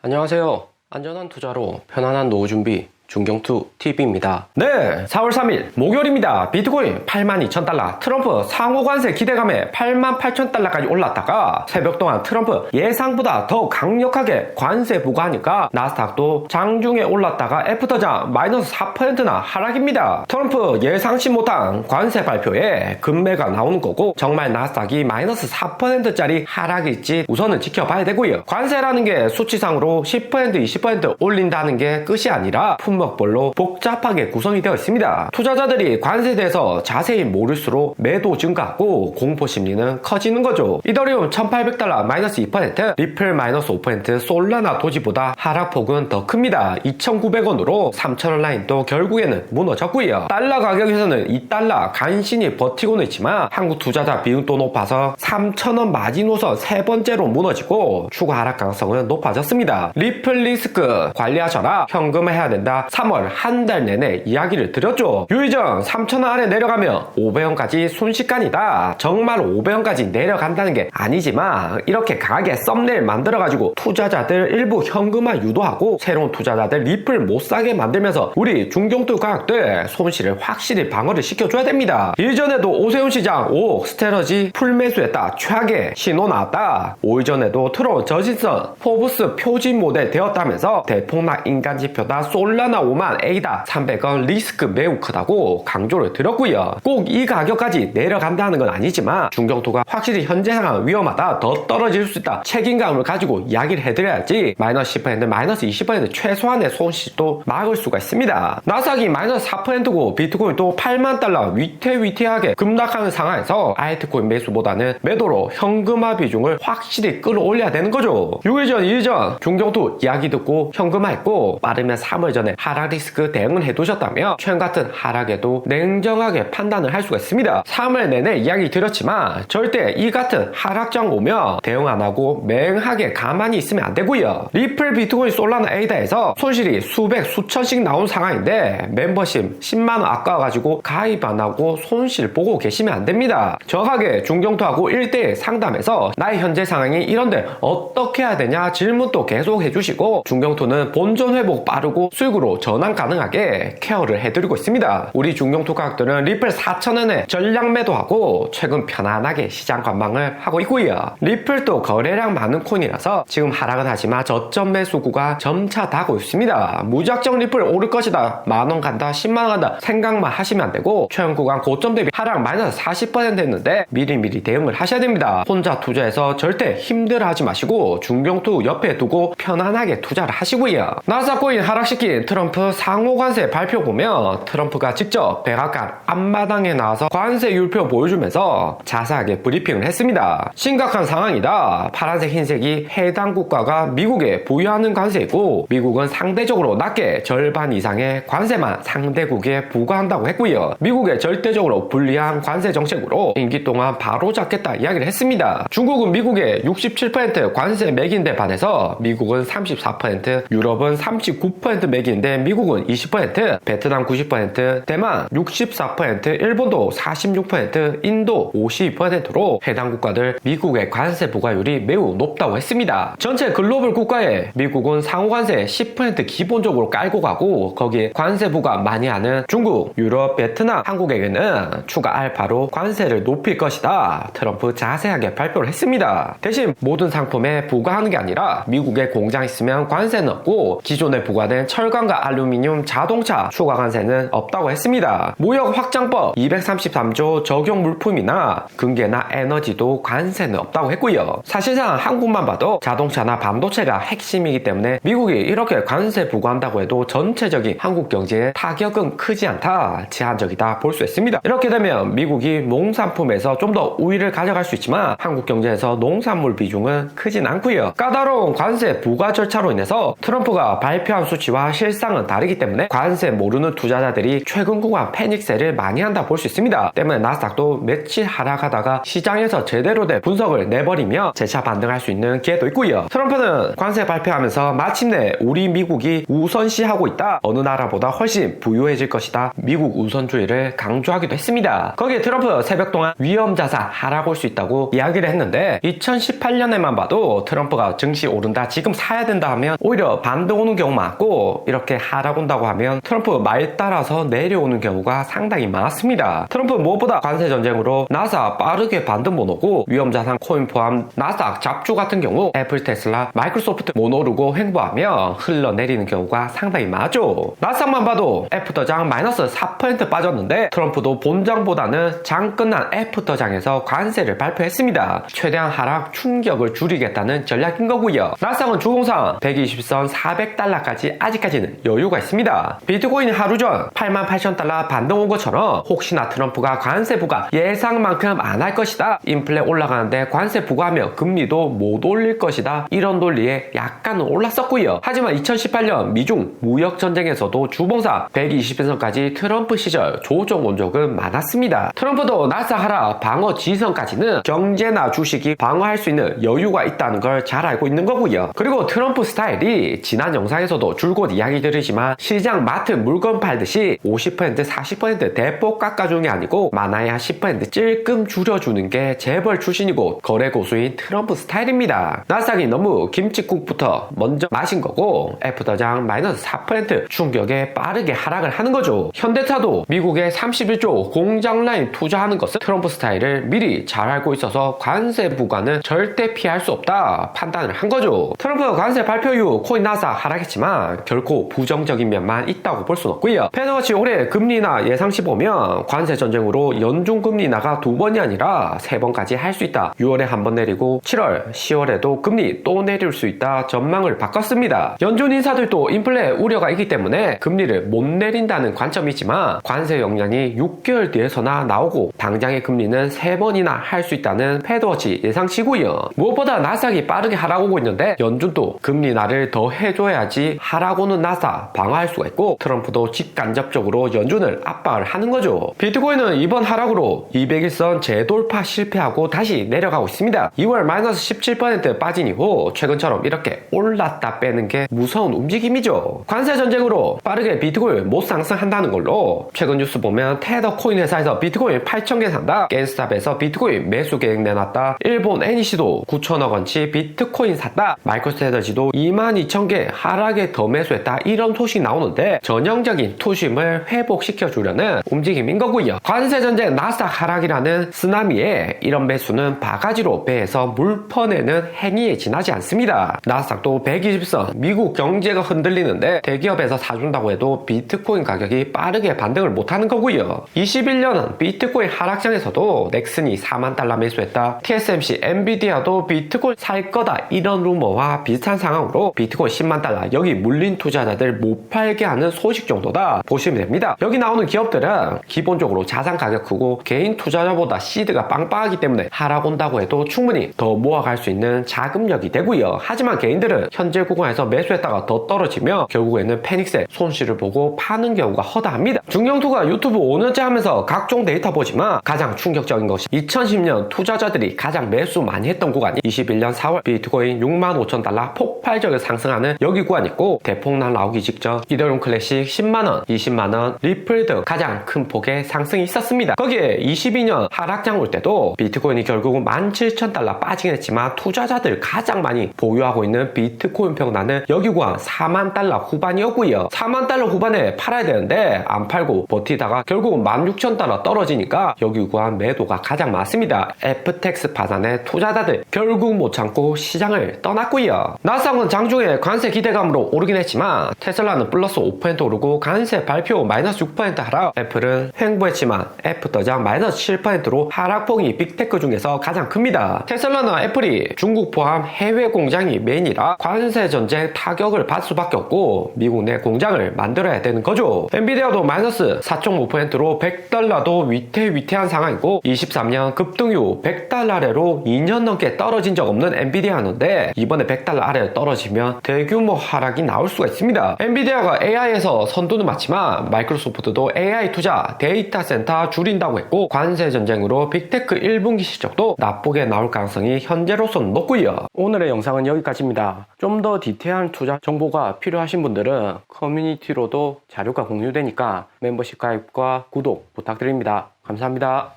안녕하세요. 안전한 투자로 편안한 노후 준비 중경투TV입니다. 네, 4월 3일 목요일입니다. 비트코인 82,000달러, 트럼프 상호 관세 기대감에 88,000달러까지 올랐다가 새벽 동안 트럼프 예상보다 더 강력하게 관세 부과하니까 나스닥도 장중에 올랐다가 애프터장 마이너스 4%나 하락입니다. 트럼프 예상치 못한 관세 발표에 급매가 나오는 거고 정말 나스닥이 마이너스 4%짜리 하락일지 우선은 지켜봐야 되고요. 관세라는 게 수치상으로 10% 20% 올린다는 게 끝이 아니라 품목별로 복잡하게 구성이 되어 있습니다. 투자자들이 관세에 대해서 자세히 모를수록 매도 증가하고 공포 심리는 커지는 거죠. 이더리움 1800달러 마이너스 2%, 리플 마이너스 5%, 솔라나 도지보다 하락폭은 더 큽니다. 2900원으로 3000원 라인도 결국에는 무너졌고요. 달러 가격에서는 2달러 간신히 버티고는 있지만 한국 투자자 비중도 높아서 3000원 마지노선 세 번째로 무너지고 추가 하락 가능성은 높아졌습니다. 리플 리스크 관리하셔라, 현금화해야 된다. 3월 한 달 내내 이야기를 드렸죠. 유의정 3,000원 아래 내려가면 500원까지 순식간이다. 정말 500원까지 내려간다는 게 아니지만 이렇게 강하게 썸네일 만들어가지고 투자자들 일부 현금화 유도하고 새로운 투자자들 리플 못사게 만들면서 우리 중경투 가격들 손실을 확실히 방어를 시켜줘야 됩니다. 이전에도 오세훈 시장 5억 스테러지 풀매수했다. 최악의 신호 나왔다. 5일 전에도 트론 저신선 포브스 표준 모델 되었다면서 대폭락 인간지표다. 솔라나 5만 A다 300원 리스크 매우 크다고 강조를 드렸고요. 꼭 이 가격까지 내려간다는 건 아니지만 중경투가 확실히 현재 상황 위험하다, 더 떨어질 수 있다 책임감을 가지고 이야기를 해드려야지 마이너스 10% 마이너스 20% 최소한의 손실도 막을 수가 있습니다. 나스닥이 마이너스 4%고 비트코인도 8만 달러 위태위태하게 급락하는 상황에서 알트코인 매수보다는 매도로 현금화 비중을 확실히 끌어올려야 되는 거죠. 6일 전 2일 전 중경투 이야기 듣고 현금화했고 빠르면 3월 전에 하락 리스크 대응을 해두셨다며 최근 같은 하락에도 냉정하게 판단을 할 수가 있습니다. 3월 내내 이야기 드렸지만 절대 이 같은 하락장 오면 대응 안 하고 맹하게 가만히 있으면 안 되고요. 리플 비트코인 솔라나 에이다에서 손실이 수백 수천씩 나온 상황인데 멤버십 10만원 아까워가지고 가입 안 하고 손실 보고 계시면 안 됩니다. 정확하게 중경투하고 1대1 상담해서 나의 현재 상황이 이런데 어떻게 해야 되냐 질문도 계속 해주시고 중경투는 본전 회복 빠르고 수익으로 전환 가능하게 케어를 해드리고 있습니다. 우리 중경투 가격들은 리플 4,000원에 전량 매도하고 최근 편안하게 시장 관망을 하고 있고요. 리플도 거래량 많은 코인이라서 지금 하락은 하지만 저점 매수구가 점차 다가오고 있습니다. 무작정 리플 오를 것이다, 만원 간다 10만원 간다 생각만 하시면 안 되고 최근 구간 고점 대비 하락 마이너스 40% 했는데 미리미리 대응을 하셔야 됩니다. 혼자 투자해서 절대 힘들어하지 마시고 중경투 옆에 두고 편안하게 투자를 하시고요. 나스닥 코인 하락시킨 트럼프 상호관세 발표 보면 트럼프가 직접 백악관 앞마당에 나와서 관세 율표 보여주면서 자세하게 브리핑을 했습니다. 심각한 상황이다. 파란색 흰색이 해당 국가가 미국에 부여하는 관세이고 미국은 상대적으로 낮게 절반 이상의 관세만 상대국에 부과한다고 했고요. 미국에 절대적으로 불리한 관세 정책으로 임기 동안 바로 잡겠다 이야기를 했습니다. 중국은 미국에 67% 관세 매긴데 반해서 미국은 34%, 유럽은 39% 매기는데 미국은 20%, 베트남 90%, 대만 64%, 일본도 46%, 인도 52%로 해당 국가들 미국의 관세 부과율이 매우 높다고 했습니다. 전체 글로벌 국가에 미국은 상호관세 10% 기본적으로 깔고 가고 거기에 관세 부과 많이 하는 중국, 유럽, 베트남, 한국에게는 추가 알파로 관세를 높일 것이다. 트럼프 자세하게 발표를 했습니다. 대신 모든 상품에 부과하는 게 아니라 미국에 공장 있으면 관세는 없고 기존에 부과된 철강과 알루미늄, 자동차 추가 관세는 없다고 했습니다. 무역 확장법 233조 적용 물품이나 금괴나 에너지도 관세는 없다고 했고요. 사실상 한국만 봐도 자동차나 반도체가 핵심이기 때문에 미국이 이렇게 관세 부과한다고 해도 전체적인 한국 경제에 타격은 크지 않다, 제한적이다 볼 수 있습니다. 이렇게 되면 미국이 농산품에서 좀 더 우위를 가져갈 수 있지만 한국 경제에서 농산물 비중은 크진 않고요. 까다로운 관세 부과 절차로 인해서 트럼프가 발표한 수치와 실상 실상은 다르기 때문에 관세 모르는 투자자들이 최근 구간 패닉세를 많이 한다 볼 수 있습니다. 때문에 나스닥도 며칠 하락하다가 시장에서 제대로 된 분석을 내버리며 재차 반등할 수 있는 기회도 있고요. 트럼프는 관세 발표하면서 마침내 우리 미국이 우선시하고 있다. 어느 나라보다 훨씬 부유해질 것이다. 미국 우선주의를 강조하기도 했습니다. 거기에 트럼프 새벽 동안 위험자산 하락 올 수 있다고 이야기를 했는데 2018년에만 봐도 트럼프가 증시 오른다 지금 사야 된다 하면 오히려 반등 오는 경우 많고 이렇게 하락 온다고 하면 트럼프 말 따라서 내려오는 경우가 상당히 많았습니다. 트럼프 무엇보다 관세 전쟁으로 나사 빠르게 반등 못 오고 위험자산 코인 포함 나스닥 잡주 같은 경우 애플, 테슬라, 마이크로소프트 못 오르고 횡보하며 흘러내리는 경우가 상당히 많죠. 나스닥만 봐도 애프터장 마이너스 4% 빠졌는데 트럼프도 본장보다는 장 끝난 애프터장에서 관세를 발표했습니다. 최대한 하락 충격을 줄이겠다는 전략인 거고요. 나스닥은 주봉상 120선 400달러까지 아직까지는 여유가 있습니다. 비트코인 하루 전 88,000달러 반등 온 것처럼 혹시나 트럼프가 관세 부과 예상만큼 안 할 것이다. 인플레 올라가는데 관세 부과하면 금리도 못 올릴 것이다. 이런 논리에 약간은 올랐었고요. 하지만 2018년 미중 무역 전쟁에서도 주봉상 120선까지 트럼프 시절 조정 온 적은 많았습니다. 트럼프도 나스닥 하락 방어 지선까지는 경제나 주식이 방어할 수 있는 여유가 있다는 걸 잘 알고 있는 거고요. 그리고 트럼프 스타일이 지난 영상에서도 줄곧 이야기 드리지만 시장 마트 물건 팔듯이 50% 40% 대폭 깎아주는 게 아니고 많아야 10% 찔끔 줄여주는 게 재벌 출신이고 거래 고수인 트럼프 스타일입니다. 나스닥이 너무 김치국부터 먼저 마신 거고 애프터장 마이너스 4% 충격에 빠르게 하락을 하는 거죠. 현대차도 미국에 31조 공장 라인 투자하는 것은 트럼프 스타일을 미리 잘 알고 있어서 관세 부과는 절대 피할 수 없다 판단을 한 거죠. 트럼프 관세 발표 이후 코인 나스닥 하락했지만 결코 부정적인 면만 있다고 볼 수는 없고요. 패너같이 올해 금리나 예상치 보면 관세 전쟁으로 연중 금리 인하가 2번이 아니라 3번까지 할 수 있다. 6월에 한 번 내리고 7월, 10월에도 금리 또 내릴 수 있다 전망을 바꿨습니다. 연준 인사들도 인플레 우려가 있기 때문에 금리를 못 내린다는 관점이지만 관세 역량이 6개월 뒤에서나 나오고 당장의 금리는 3번이나 할 수 있다는 패드워치 예상치고요. 무엇보다 나스닥이 빠르게 하락오고 있는데 연준도 금리 인하를 더 해줘야지 하락오는 나스닥 방어할 수가 있고 트럼프도 직간접적으로 연준을 압박을 하는 거죠. 비트코인은 이번 하락으로 200일선 재돌파 실패하고 다시 내려가고 있습니다. 2월 마이너스 17% 빠진 이후 최근처럼 이렇게 올랐다 빼는 게 무서운 움직임이죠. 관세 전쟁으로 빠르게 비트코인 못 상승한다는 걸로 최근 뉴스 보면 테더 코인 회사에서 비트코인 8,000개 산다. 겐스탑에서 비트코인 매수 계획 내놨다. 일본 애니시도 9천억 원치 비트코인 샀다. 마이크로스트래터지도 22,000개 하락에 더 매수했다. 이런 소식이 나오는데 전형적인 투심을 회복시켜 주려는 움직임인 거고요. 관세 전쟁 나스닥 하락이라는 쓰나미에 이런 매수는 바가지로 배에서 물 퍼내는 행위에 지나지 않습니다. 나스닥도 120선 미국 경제가 흔들리는데 대기업에서 사준다고 해도 비트코인 가격이 빠르게 반등을 못하는 거고요. 21년은 비트코인 하락장에서도 넥슨이 4만 달러 매수했다. TSMC, 엔비디아도 비트코인 살 거다 이런 루머와 비슷한 상황으로 비트코인 10만 달러 여기 물린 투자자들 못 팔게 하는 소식 정도다 보시면 됩니다. 여기 나오는 기업들은 기본적으로 자산 가격 크고 개인 투자자보다 시드가 빵빵하기 때문에 하락 온다고 해도 충분히 더 모아갈 수 있는 자금력이 되고요. 하지만 개인들은 현재 구간에서 매수했다가 더 떨어지며 결국에는 패닉세 손실을 보고 파는 경우가 허다합니다. 중경투가 유튜브 5년째 하면서 각종 데이터 보지만 가장 충격적인 것이 2010년 투자자들이 가장 매수 많이 했던 구간이 21년 4월 비트코인 65,000달러 폭발적으로 상승하는 여기 구간 있고 대폭락 나오기 직전 이더리움 클래식 10만원, 20만원, 리플 등 가장 큰 폭의 상승이 있었습니다. 거기에 22년 하락장 올 때도 비트코인이 결국은 17,000달러 빠지긴 했지만 투자자들 가장 많이 보유하고 있는 비트코인 평단은 여기 구간 4만 달러 후반이었고요. 4만 달러 후반에 팔아야 되는데 안 팔고 버티다가 결국은 16,000달러 떨어지니까 여기 구간 매도가 가장 많습니다. FTX 파산에 투자자들 결국 못 참고 시장을 떠났고요. 나스닥은 장중에 관세 기대감으로 오르긴 했지만 테슬라는 플러스 5% 오르고 관세 발표 마이너스 6% 하락. 애플은 횡보했지만 애프터장 마이너스 7%로 하락폭이 빅테크 중에서 가장 큽니다. 테슬라나 애플이 중국 포함 해외 공장이 메인이라 관세 전쟁 타격을 받을 수밖에 없고 미국 내 공장을 만들어야 되는 거죠. 엔비디아도 마이너스 4.5%로 100달러도 위태위태한 상황이고 23년 급등 이후 100달러 아래로 2년 넘게 떨어진 적 없는 엔비디아였는데 이번에 100달러 아래로 떨어지면 대규모 하락이 나올 수가 있습니다. 엔비디아가 AI에서 선두는 맞지만 마이크로소프트도 AI 투자, 데이터 센터 줄인다고 했고 관세 전쟁으로 빅테크 1분기 실적도 나쁘게 나올 가능성이 현재로서는 높고요. 오늘의 영상은 여기까지입니다. 좀 더 디테일한 투자 정보가 필요하신 분들은 커뮤니티로도 자료가 공유되니까 멤버십 가입과 구독 부탁드립니다. 감사합니다.